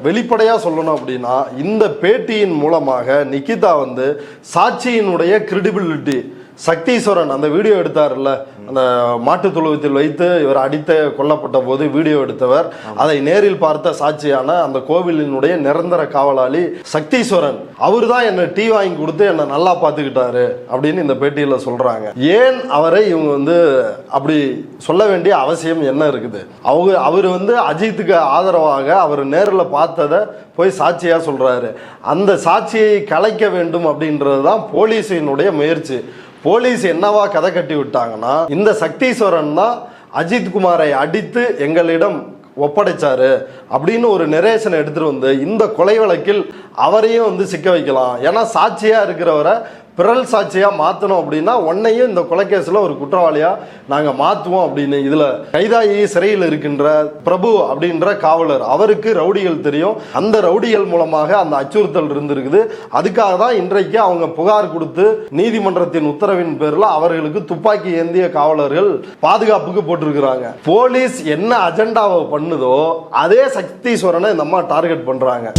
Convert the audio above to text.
வெளிப்படையா சொல்லணும் அப்படின்னா இந்த பேட்டியின் மூலமாக நிகிதா வந்து சாட்சியினுடைய கிரெடிபிலிட்டி, சக்தீஸ்வரன் அந்த வீடியோ எடுத்தார்ல, அந்த மாட்டு தொழுவத்தில் வைத்து இவர் அடித்த கொல்லப்பட்ட போது வீடியோ எடுத்தவர், அதை நேரில் பார்த்த சாட்சியான அந்த கோவிலினுடைய நிரந்தர காவலாளி சக்தீஸ்வரன், அவரு தான் என்ன டீ வாங்கி கொடுத்து என்ன நல்லா பார்த்துக்கிட்டாரு அப்படின்னு இந்த பேட்டியில சொல்றாங்க. ஏன் அவரை இவங்க வந்து அப்படி சொல்ல வேண்டிய அவசியம் என்ன இருக்குது? அவர் வந்து அஜித்துக்கு ஆதரவாக அவர் நேரில் பார்த்ததை போய் சாட்சியா சொல்றாரு. அந்த சாட்சியை கலைக்க வேண்டும் அப்படின்றது தான் போலீஸினுடைய முயற்சி. போலீஸ் என்னவா கதை கட்டி விட்டாங்கன்னா, இந்த சக்தீஸ்வரன் தான் அஜித் குமாரை அடித்து எங்களிடம் ஒப்படைச்சாரு அப்படின்னு ஒரு நரேஷன் எடுத்துட்டு வந்து இந்த கொலை வழக்கில் அவரையும் வந்து சிக்க வைக்கலாம். ஏன்னா சாட்சியா இருக்கிறவரை பிறல் சாட்சியா மாத்தணும் அப்படின்னா உன்னையும் இந்த கொலைகேஸ்ல ஒரு குற்றவாளியா நாங்க மாத்துவோம் அப்படின்னு. இதுல கைதாகி சிறையில் இருக்கின்ற பிரபு அப்படின்ற காவலர், அவருக்கு ரவுடிகள் தெரியும். அந்த ரவுடிகள் மூலமாக அந்த அச்சுறுத்தல் இருந்திருக்குது. அதுக்காக தான் இன்றைக்கு அவங்க புகார் கொடுத்து நீதிமன்றத்தின் உத்தரவின் பேர்ல அவர்களுக்கு துப்பாக்கி ஏந்திய காவலர்கள் பாதுகாப்புக்கு போட்டிருக்கிறாங்க. போலீஸ் என்ன அஜெண்டாவை பண்ணுதோ அதே சக்தீஸ்வரனை இந்த அம்மா டார்கெட் பண்றாங்க.